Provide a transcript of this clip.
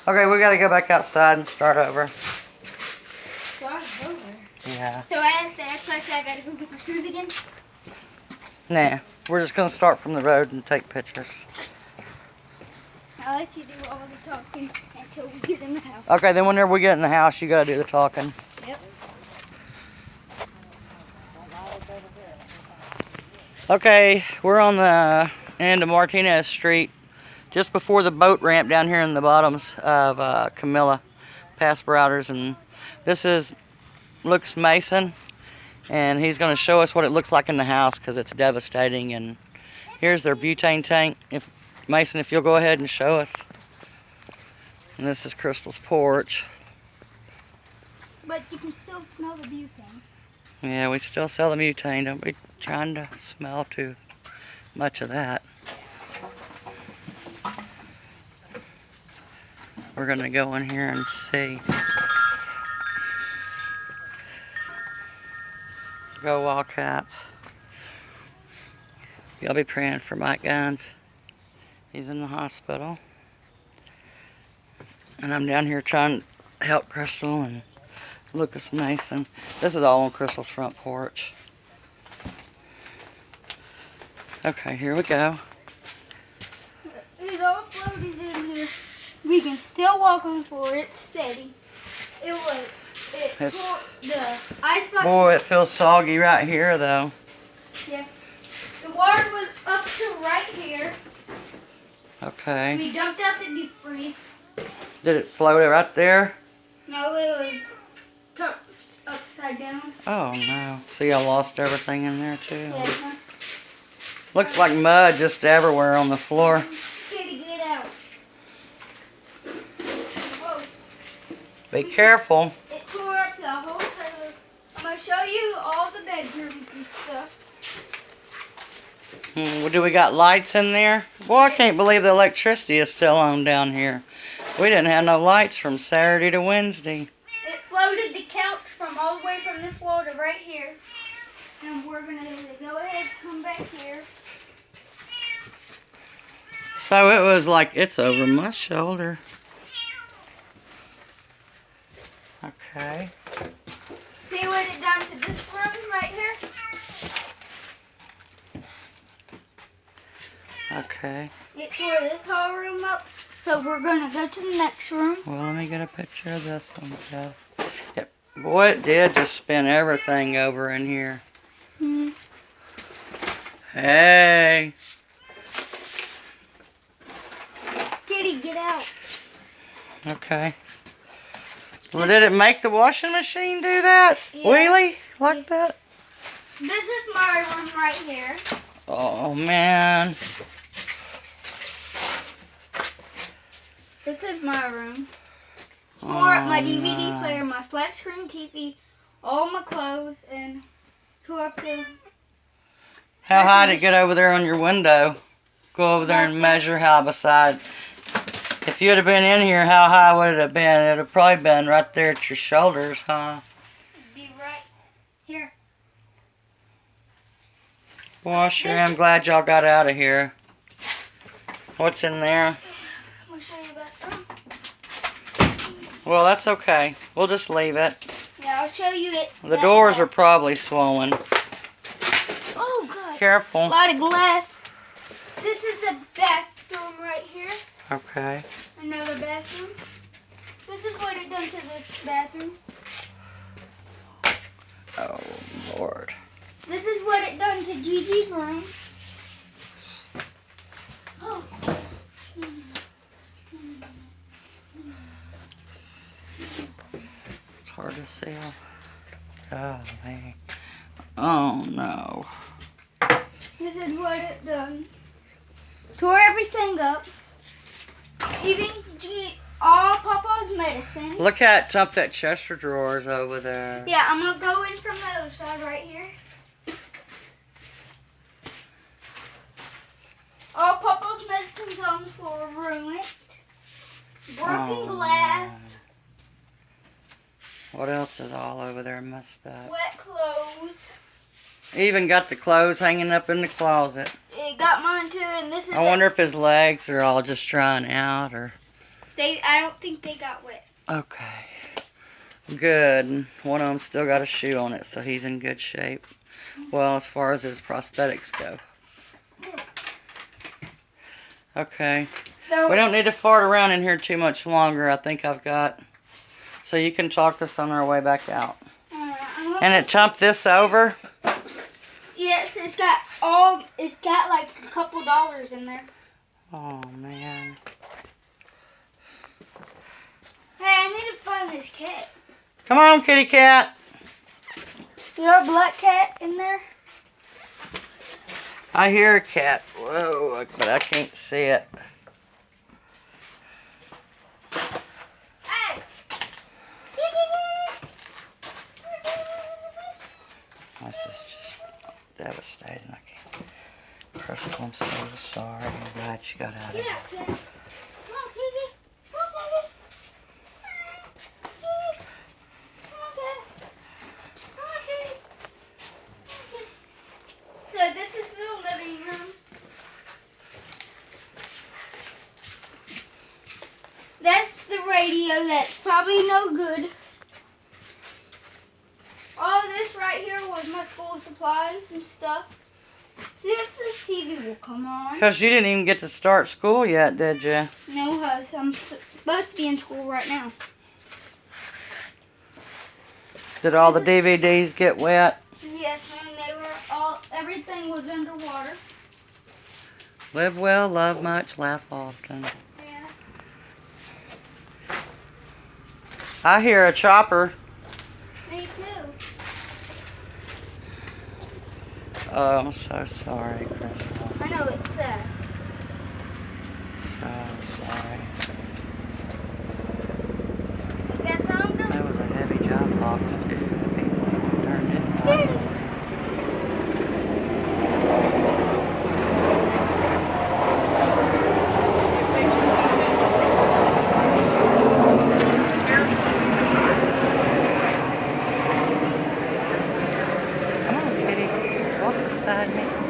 Okay, we gotta go back outside and start over. Start over? Yeah. So I have to act like I gotta go get my shoes again? Nah, we're just gonna start from the road and take pictures. I'll let you do all the talking until we get in the house. Okay, then whenever we get in the house, you gotta do the talking. Yep. Okay, we're on the end of Martinez Street, just before the boat ramp down here in the bottoms of Camilla, past Browders, and this is Luke's Mason, and he's going to show us what it looks like in the house because it's devastating. And here's their butane tank. Mason, if you'll go ahead and show us. And this is Crystal's porch. But you can still smell the butane. Yeah, we still sell the butane. Don't be trying to smell too much of that. We're going to go in here and see. Go Wildcats. Y'all be praying for Mike Guns. He's in the hospital. And I'm down here trying to help Crystal and Lucas Mason. This is all on Crystal's front porch. Okay, here we go. It all floated in here. We can still walk on the floor. It's steady. The ice box. Boy, it feels soggy right here, though. Yeah. The water was up to right here. Okay. We dumped out the deep freeze. Did it float right there? No, it was tucked upside down. Oh, no. So y'all lost everything in there, too? Yeah. Looks like mud just everywhere on the floor. Kitty, get out. Whoa. Be careful. It tore up the whole trailer. I'm going to show you all the bedrooms and stuff. Well, do we got lights in there? Boy, I can't believe the electricity is still on down here. We didn't have no lights from Saturday to Wednesday. It floated the couch from all the way from this wall to right here. And we're going to go ahead and come back here. So it was like, it's over my shoulder. Okay. See what it done to this room right here? Okay. It tore this whole room up. So we're going to go to the next room. Well, let me get a picture of this one, Jeff. Yep. Boy, it did just spin everything over in here. Hey. Kitty, get out. Okay. Well, did it make the washing machine do that? Yeah. Wheelie? Like that? This is my room right here. Oh, man. This is my room. Tore up my DVD player, my flat screen TV, all my clothes, and tore up the... How high did it get over there on your window? Go over there and measure how beside. If you'd have been in here, how high would it have been? It would have probably been right there at your shoulders, huh? It'd be right here. Well, sure am glad y'all got out of here. What's in there? I'm going to show you bathroom. Well, that's okay. We'll just leave it. Yeah, I'll show you it. The doors are probably swollen. Oh, God. Careful. A lot of glass. This is the bathroom right here. Okay. Another bathroom. This is what it done to this bathroom. Oh, Lord. This is what it done to Gigi's room. Oh. It's hard to see. Golly. Oh, no. This is what it done. Tore everything up. Even all Papa's medicine. Look at top that Chester drawers over there. Yeah, I'm going to go in from the other side right here. All Papa's medicine's on the floor, ruined. Broken glass. What else is all over there messed up? Wet clothes. Even got the clothes hanging up in the closet. It got mine too, and this is I wonder if his legs are all just drying out, or I don't think they got wet. Okay. Good. One of them still got a shoe on it, so he's in good shape. Well, as far as his prosthetics go. Okay. We don't need to fart around in here too much longer. I think I've got... So you can talk to us on our way back out. And it chumped this over? Yes, it's got like a couple dollars in there. Oh, man. Hey, I need to find this cat. Come on, kitty cat. Is there a black cat in there? I hear a cat. Whoa, but I can't see it. Hey! This is just devastating. I can't. Crystal, I'm so sorry. I'm glad you got out of Get here. out, cat. Come on, Kiki. Come on, Kiki. Come on, cat. Come on, Kiki. So this is the living room. That's the radio that's probably no good. All this right here was my school supplies and stuff. See if this TV will come on. Because you didn't even get to start school yet, did you? No, hus. I'm supposed to be in school right now. Did all the DVDs get wet? Yes, ma'am. Everything was underwater. Live well, love much, laugh often. Yeah. I hear a chopper. Me too. Oh, I'm so sorry, Crystal. I know it's sad. So sorry. Guess I'm done. That was a heavy job box, too. I can't believe it turned it Daddy. sideways. Come on, kitty. Walk beside me.